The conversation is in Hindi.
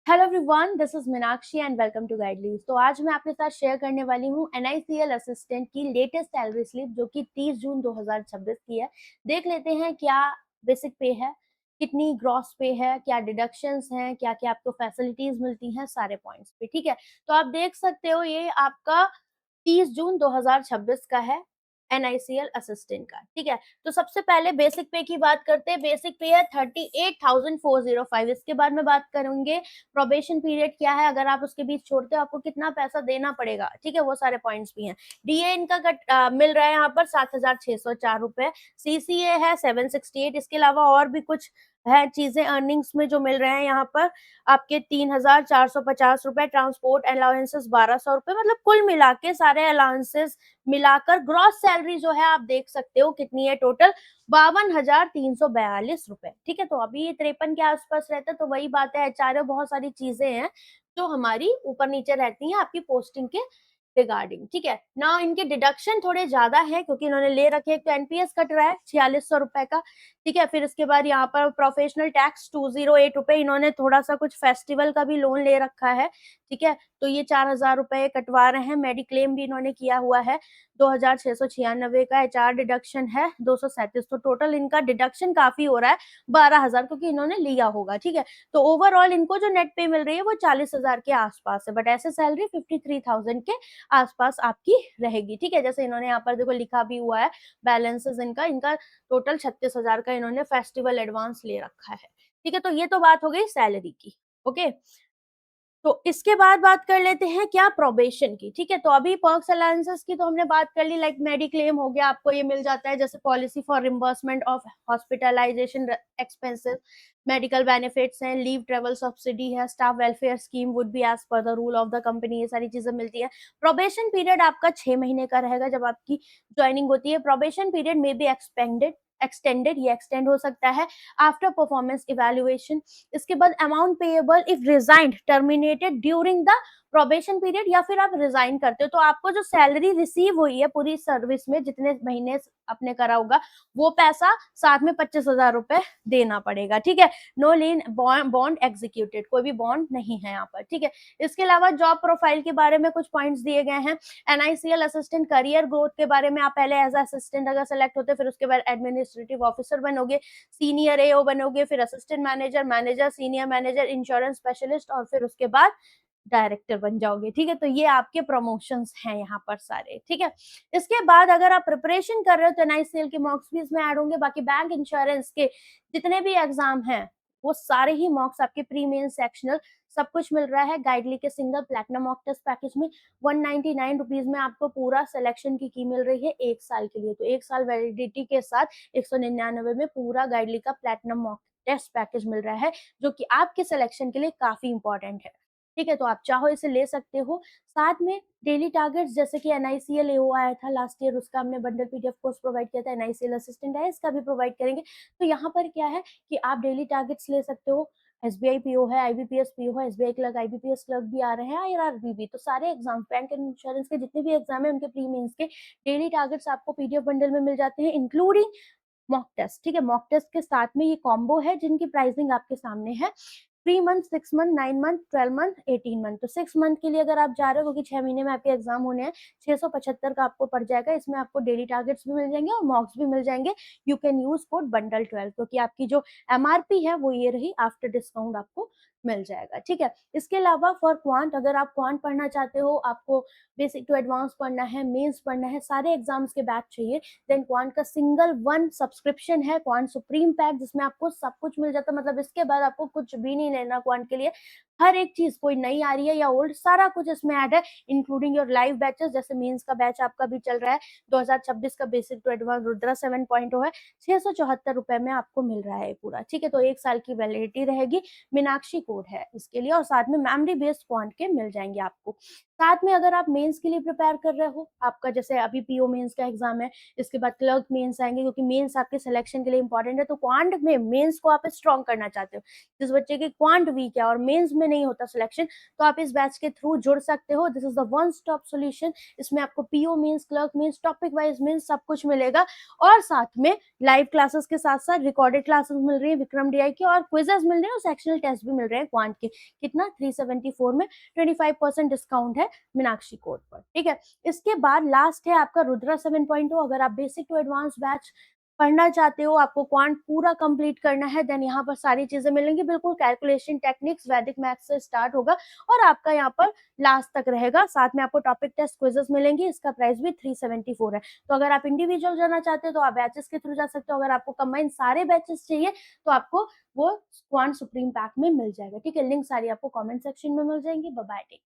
Hello everyone, this is Meenakshi and welcome to Guidely. तो आज मैं आपके साथ शेयर करने वाली हूँ एनआईसीएल असिस्टेंट की लेटेस्ट सैलरी स्लिप जो कि 30 जून 2026 की है। देख लेते हैं क्या बेसिक पे है, कितनी ग्रॉस पे है, क्या डिडक्शंस हैं, क्या क्या आपको फैसिलिटीज मिलती हैं, सारे पॉइंट्स पे। ठीक है, तो आप देख सकते हो ये आपका 30 जून 2026 का है एनआईसीएल असिस्टेंट का। ठीक है, तो सबसे पहले बेसिक पे की बात करते हैं। बेसिक पे है 38,405। इसके बाद में बात करेंगे प्रोबेशन पीरियड क्या है, अगर आप उसके बीच छोड़ते हो आपको कितना पैसा देना पड़ेगा। ठीक है, वो सारे पॉइंट्स भी हैं। डीए इनका मिल रहा है यहाँ पर 7,604 रुपए। सीसीए है 768। इसके अलावा और भी कुछ है चीजें अर्निंग्स में जो मिल रहे हैं यहाँ पर आपके 3,450 रुपए। ट्रांसपोर्ट अलाउंसेस 1,200 रुपए। मतलब कुल मिला के सारे अलाउंसेस मिलाकर ग्रॉस सैलरी जो है आप देख सकते हो कितनी है, टोटल 52,342 रुपए। ठीक है, तो अभी ये 53 के आसपास रहता है, तो वही बात है, एचआरए बहुत सारी चीजें हैं जो हमारी ऊपर नीचे रहती हैं आपकी पोस्टिंग के रिगार्डिंग। ठीक है ना, इनके डिडक्शन थोड़े ज्यादा है क्योंकि इन्होंने ले रखे। एक तो एनपीएस कट रहा है 4600 रुपए का। ठीक है, फिर इसके बाद यहाँ पर प्रोफेशनल टैक्स 208 रुपए। इन्होंने थोड़ा सा कुछ फेस्टिवल का भी लोन ले रखा है। ठीक है, तो ये 4,000 रुपए कटवा रहे हैं। मेडिक्लेम भी इन्होंने किया हुआ है 2,696 का। एचआर डिडक्शन है 237। तो टोटल इनका डिडक्शन काफी हो रहा है 12,000, क्योंकि इन्होंने लिया होगा। ठीक है, तो ओवरऑल इनको जो नेट पे मिल रही है वो 40,000 के आसपास है, बट ऐसे सैलरी 53,000 के आसपास आपकी रहेगी। ठीक है, जैसे इन्होंने यहाँ पर देखो लिखा भी हुआ है बैलेंसेस इनका इनका टोटल 36,000 का इन्होंने फेस्टिवल एडवांस ले रखा है। ठीक है, तो ये तो बात हो गई सैलरी की। ओके, तो इसके बाद बात कर लेते हैं क्या प्रोबेशन की। ठीक है, तो अभी पर्क्स अलाउंसेस की तो हमने बात कर ली, लाइक मेडिक्लेम हो गया, आपको ये मिल जाता है, जैसे policy for reimbursement of hospitalization expenses, medical benefits हैं, लीव ट्रेवल सब्सिडी है, staff welfare scheme would be as per the rule of the company. ये सारी चीजें मिलती है। प्रोबेशन पीरियड आपका 6 महीने का रहेगा जब आपकी ज्वाइनिंग होती है। प्रोबेशन पीरियड में बी एक्सटेंडेड, ये एक्सटेंड हो सकता है आफ्टर परफॉर्मेंस इवेल्युएशन। इसके बाद amount payable if resigned terminated during the probation period, या फिर आप रिजाइन करते हो तो आपको जो सैलरी रिसीव हुई है पूरी सर्विस में जितने महीने आपने करा होगा वो पैसा साथ में 25,000 रुपए देना पड़ेगा। ठीक है, नो लीन बॉन्ड एग्जीक्यूटेड, कोई भी बॉन्ड नहीं है यहाँ पर। ठीक है, इसके अलावा जॉब प्रोफाइल के बारे में कुछ पॉइंट्स दिए गए हैं। एनआईसीएल असिस्टेंट करियर ग्रोथ के बारे में, आप पहले एज असिस्टेंट अगर सेलेक्ट होते फिर उसके बाद एडमिनिस्ट्रेटिव ऑफिसर बनोगे, सीनियर एओ बनोगे, फिर assistant manager, manager, senior manager, insurance specialist, और फिर उसके बाद डायरेक्टर बन जाओगे। ठीक है, तो ये आपके प्रमोशंस हैं यहाँ पर सारे। ठीक है, इसके बाद अगर आप प्रिपरेशन कर रहे हो तो एनआईसीएल के मॉक्स भी इसमें ऐड होंगे। बाकी बैंक इंश्योरेंस के जितने भी एग्जाम हैं वो सारे ही मॉक्स आपके प्री मेन सेक्शनल सब कुछ मिल रहा है गाइडली के single platinum mock test package में। 199 रुपीज में आपको पूरा सिलेक्शन की मिल रही है 1 साल के लिए। तो 1 साल वैलिडिटी के साथ 199 में पूरा गाइडली का प्लेटिनम मॉक टेस्ट पैकेज मिल रहा है, जो कि आपके सिलेक्शन के लिए काफी इंपॉर्टेंट है। ठीक है, तो आप चाहो इसे ले सकते हो। साथ में डेली टारगेट्स, जैसे कि एनआईसीएल एओ आया था लास्ट ईयर, उसका हमने बंडल पीडीएफ कोर्स प्रोवाइड किया था। एनआईसीएल असिस्टेंट है, इसका भी प्रोवाइड करेंगे। तो यहाँ पर क्या है कि आप डेली टारगेट्स ले सकते हो। एसबीआई पीओ है, आईबीपीएस पीओ है, एसबीआई क्लर्क, आईबीपीएस क्लर्क भी आ रहे हैं, आईआरबी भी। तो सारे एग्जाम, बैंक एंड इंश्योरेंस के जितने भी एग्जाम है उनके प्री मेंस के डेली टारगेट्स आपको पीडीएफ बंडल में मिल जाते हैं, इंक्लूडिंग मॉक टेस्ट। ठीक है, मॉक टेस्ट के साथ में ये कॉम्बो है जिनकी प्राइसिंग आपके सामने है। 3 month, 6 month, 9 month, 12 month, 18 month. तो 6 मंथ के लिए अगर आप जा रहे हो, क्योंकि 6 महीने में आपके एग्जाम होने हैं, 675 का आपको पड़ जाएगा। इसमें आपको डेली टारगेट्स भी मिल जाएंगे और मॉक्स भी मिल जाएंगे। You can use code bundle 12, क्योंकि आपकी जो एमआरपी है वो ये रही, आफ्टर डिस्काउंट आपको मिल जाएगा। ठीक है, इसके अलावा फॉर क्वांट, अगर आप क्वांट पढ़ना चाहते हो, आपको बेसिक टू एडवांस पढ़ना है, मेंस पढ़ना है, सारे एग्जाम्स के बैच चाहिए, देन क्वांट का सिंगल वन सब्सक्रिप्शन है, क्वांट सुप्रीम पैक, जिसमें आपको सब कुछ मिल जाता है। मतलब इसके बाद आपको कुछ भी नहीं लेना क्वांट के लिए। हर एक चीज, कोई नई आ रही है या ओल्ड, सारा कुछ इसमें ऐड है, इंक्लूडिंग योर लाइव बैचेस। जैसे मेंस का बैच आपका भी चल रहा है 2026 का, बेसिक टू एडवांस रुद्रा 7.0 है, 674 रुपए में आपको मिल रहा है पूरा। ठीक है, तो 1 साल की वैलिडिटी रहेगी। मीनाक्षी कोड है इसके लिए, और साथ में मेमोरी बेस्ड क्वांट के मिल जाएंगे आपको। साथ में अगर आप मेंस के लिए प्रिपेयर कर रहे हो, आपका जैसे अभी पीओ मेंस का एग्जाम है, इसके बाद क्लर्क मेंस आएंगे, क्योंकि मेंस आपके सिलेक्शन के लिए इंपॉर्टेंट है। तो क्वांट में मेंस को आप स्ट्रॉन्ग करना चाहते हो, जिस बच्चे की क्वांट वीक है और मेंस में नहीं होता सिलेक्शन, तो आप इस बैच के थ्रू जुड़ सकते हो। This is the one stop solution. इसमें आपको PO means, clerk means, topic wise means सब कुछ मिलेगा, और साथ में लाइव क्लासेस के साथ साथ रिकॉर्डेड क्लासेस मिल रही है विक्रम डीआई की, और क्विजेस मिल रहे हैं और सेक्शनल टेस्ट भी मिल रहे हैं क्वांट के। कितना? 374 में 25% डिस्काउंट है मीनाक्षी कोड पर, ठीक है। इसके बाद लास्ट है आपका रुद्रा 7.0। अगर आप बेसिक टू एडवांस बैच पढ़ना चाहते हो, आपको क्वांट पूरा कंप्लीट करना है, देन यहाँ पर सारी चीजें मिलेंगी, बिल्कुल कैलकुलेशन टेक्निक्स वैदिक मैथ्स से स्टार्ट होगा और आपका यहाँ पर लास्ट तक रहेगा। साथ में आपको टॉपिक टेस्ट क्विजेस मिलेंगी, इसका प्राइस भी 374 है। तो अगर आप इंडिविजुअल जाना चाहते हो तो आप बैचेस के थ्रू जा सकते हो, अगर आपको कंबाइन सारे बैचेस चाहिए तो आपको वो क्वांट सुप्रीम पैक में मिल जाएगा, ठीक है। लिंक सारी आपको कॉमेंट सेक्शन में मिल जाएंगी। Bye bye.